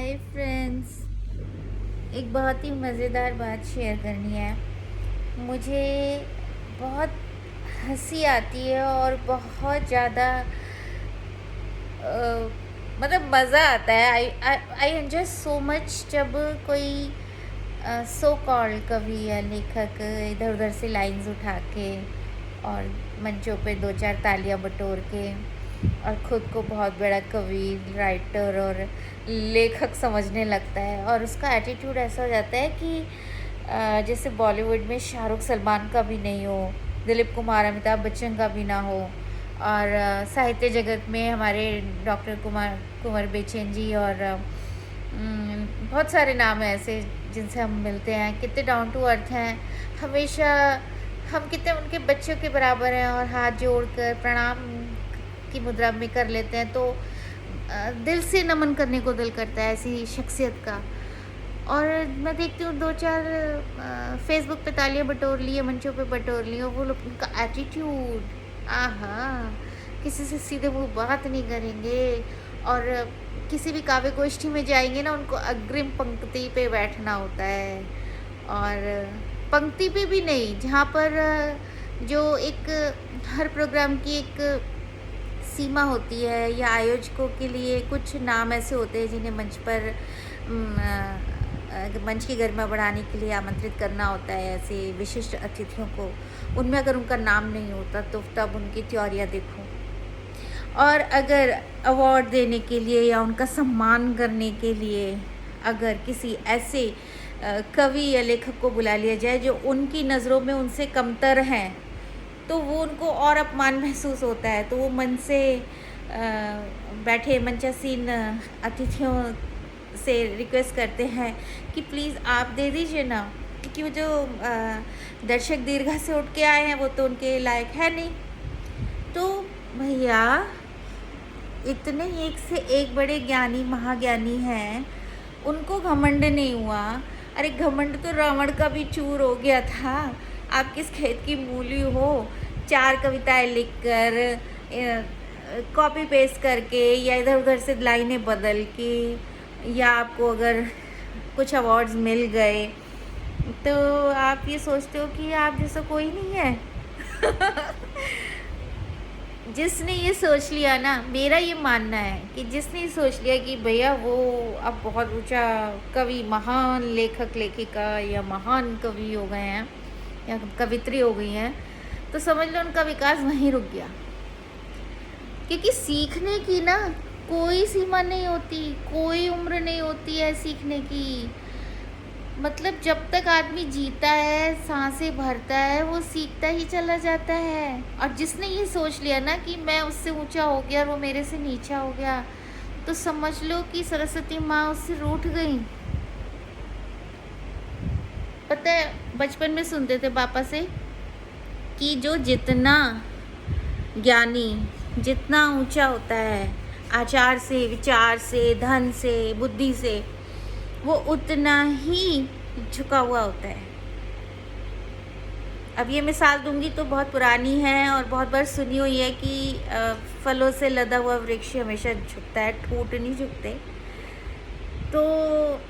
Hi friends. एक बहुत ही मज़ेदार बात शेयर करनी है मुझे। बहुत हंसी आती है और बहुत ज़्यादा मतलब मज़ा आता है। आई एंजॉय सो मच जब कोई सो कॉल्ड कवि या लेखक इधर उधर से लाइंस उठा के और मंचों पे दो चार तालियां बटोर के और ख़ुद को बहुत बड़ा कवि, राइटर और लेखक समझने लगता है। और उसका एटीट्यूड ऐसा हो जाता है कि जैसे बॉलीवुड में शाहरुख सलमान का भी नहीं हो, दिलीप कुमार अमिताभ बच्चन का भी ना हो, और साहित्य जगत में हमारे डॉक्टर कुंवर बेचैन जी और बहुत सारे नाम हैं ऐसे जिनसे हम मिलते हैं। कितने डाउन टू अर्थ हैं, हमेशा हम कितने उनके बच्चों के बराबर हैं और हाथ जोड़कर प्रणाम की मुद्रा में कर लेते हैं। तो दिल से नमन करने को दिल करता है ऐसी शख्सियत का। और मैं देखती हूँ दो चार फेसबुक पे तालियां बटोर ली है, मंचों पे बटोर ली, और वो लोग उनका एटीट्यूड, आहा, किसी से सीधे मुंह बात नहीं करेंगे और किसी भी काव्य गोष्ठी में जाएंगे ना, उनको अग्रिम पंक्ति पे बैठना होता है। और पंक्ति पे भी नहीं, जहाँ पर जो एक हर प्रोग्राम की एक सीमा होती है या आयोजकों के लिए कुछ नाम ऐसे होते हैं जिन्हें मंच पर मंच की गरिमा बढ़ाने के लिए आमंत्रित करना होता है ऐसे विशिष्ट अतिथियों को। उनमें अगर उनका नाम नहीं होता तो तब उनकी त्योरियाँ देखो। और अगर अवार्ड देने के लिए या उनका सम्मान करने के लिए अगर किसी ऐसे कवि या लेखक को बुला लिया जाए जो उनकी नज़रों में उनसे कमतर हैं, तो वो उनको और अपमान महसूस होता है। तो वो मन से बैठे मंचासीन अतिथियों से रिक्वेस्ट करते हैं कि प्लीज़ आप दे दीजिए ना, क्योंकि वो जो दर्शक दीर्घा से उठ के आए हैं वो तो उनके लायक है नहीं। तो भैया, इतने एक से एक बड़े ज्ञानी महाज्ञानी हैं, उनको घमंड नहीं हुआ। अरे घमंड तो रावण का भी चूर हो गया था। आप किस खेत की मूली हो, चार कविताएं लिखकर कॉपी पेस्ट करके या इधर उधर से लाइनें बदल के, या आपको अगर कुछ अवार्ड्स मिल गए तो आप ये सोचते हो कि आप जैसा कोई नहीं है। जिसने ये सोच लिया ना, मेरा ये मानना है कि जिसने ये सोच लिया कि भैया वो अब बहुत ऊंचा कवि, महान लेखक लेखिका या महान कवि हो गए हैं या कवित्री हो गई हैं, तो समझ लो उनका विकास वहीं रुक गया। क्योंकि सीखने की ना कोई सीमा नहीं होती, कोई उम्र नहीं होती है सीखने की। मतलब जब तक आदमी जीता है, सांसें भरता है, वो सीखता ही चला जाता है। और जिसने ये सोच लिया ना कि मैं उससे ऊंचा हो गया और वो मेरे से नीचा हो गया, तो समझ लो कि सरस्वती माँ उससे रूठ गई। पता है, बचपन में सुनते थे पापा से कि जो जितना ज्ञानी, जितना ऊंचा होता है आचार से, विचार से, धन से, बुद्धि से, वो उतना ही झुका हुआ होता है। अब ये मिसाल दूंगी तो बहुत पुरानी है और बहुत बार सुनी हुई है कि फलों से लदा हुआ वृक्ष हमेशा झुकता है, ठूंठ नहीं झुकते। तो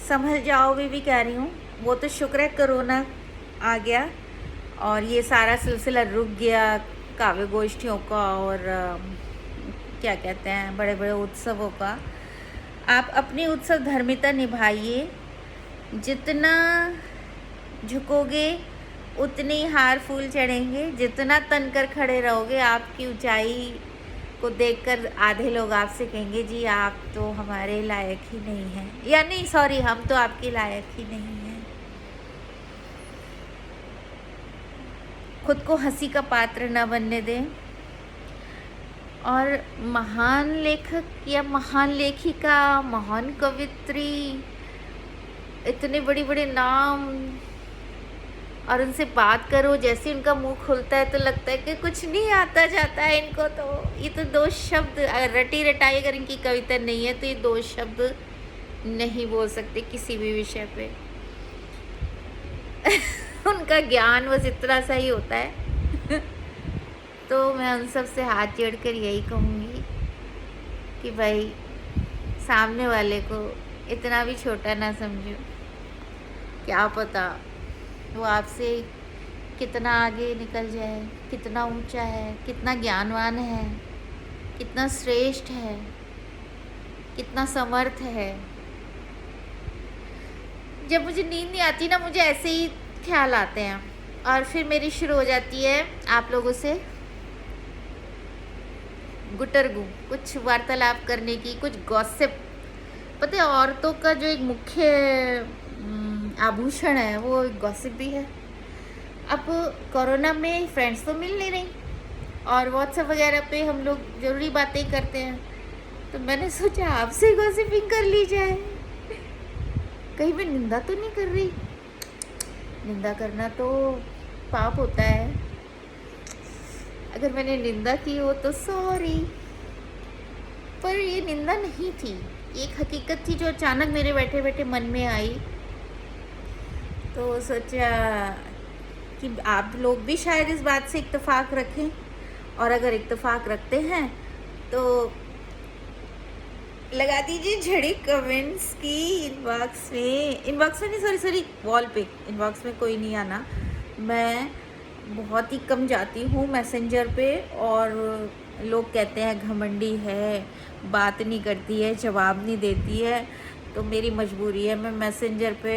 समझ जाओ, भी कह रही हूँ। वो तो शुक्र है कोरोना आ गया और ये सारा सिलसिला रुक गया काव्य गोष्ठियों का और क्या कहते हैं, बड़े बड़े उत्सवों का। आप अपनी उत्सव धर्मिता निभाइए। जितना झुकोगे उतने ही हार फूल चढ़ेंगे। जितना तन कर खड़े रहोगे, आपकी ऊंचाई को देखकर आधे लोग आपसे कहेंगे जी आप तो हमारे लायक ही नहीं हैं, या नहीं सॉरी, हम तो आपके लायक ही नहीं हैं। खुद को हंसी का पात्र न बनने दें। और महान लेखक या महान लेखिका, महान कवित्री, इतने बड़े बड़े नाम, और उनसे बात करो, जैसे उनका मुंह खुलता है तो लगता है कि कुछ नहीं आता जाता है इनको। तो ये तो दो शब्द रटी रटाई अगर इनकी कविता नहीं है तो ये दो शब्द नहीं बोल सकते किसी भी विषय पे। उनका ज्ञान बस इतना सा ही होता है। तो मैं उन सब से हाथ जोड़ कर यही कहूँगी कि भाई सामने वाले को इतना भी छोटा ना समझो। क्या पता वो आपसे कितना आगे निकल जाए, कितना ऊंचा है, कितना ज्ञानवान है, कितना श्रेष्ठ है, कितना समर्थ है। जब मुझे नींद नहीं आती ना, मुझे ऐसे ही ख्याल आते हैं और फिर मेरी शुरू हो जाती है आप लोगों से गुटरगू, कुछ वार्तालाप करने की, कुछ गॉसिप। पता है औरतों का जो एक मुख्य आभूषण है वो गॉसिप भी है। अब कोरोना में फ्रेंड्स तो मिल नहीं रही और व्हाट्सएप वगैरह पे हम लोग ज़रूरी बातें करते हैं, तो मैंने सोचा आपसे गॉसिपिंग कर ली जाए। कहीं मैं निंदा तो नहीं कर रही? निंदा करना तो पाप होता है। अगर मैंने निंदा की हो तो सॉरी, पर ये निंदा नहीं थी, ये एक हकीकत थी जो अचानक मेरे बैठे बैठे मन में आई। तो सोचा कि आप लोग भी शायद इस बात से इत्तेफाक रखें, और अगर इत्तेफाक रखते हैं तो लगा दीजिए झड़ी कमेंट्स की इनबॉक्स में नहीं, सॉरी वॉल पे। इनबॉक्स में कोई नहीं आना, मैं बहुत ही कम जाती हूँ मैसेंजर पे, और लोग कहते हैं घमंडी है, बात नहीं करती है, जवाब नहीं देती है। तो मेरी मजबूरी है, मैं मैसेंजर पे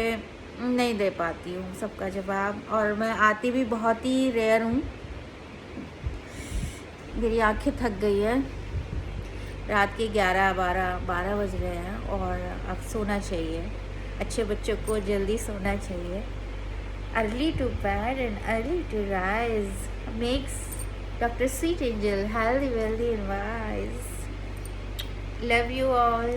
नहीं दे पाती हूँ सबका जवाब, और मैं आती भी बहुत ही रेयर हूँ। मेरी आंखें थक गई है, रात के 11-12 बज रहे हैं और अब सोना चाहिए। अच्छे बच्चों को जल्दी सोना चाहिए। Early to bed and early to rise makes doctor sweet angel healthy wealthy and wise. Love you all.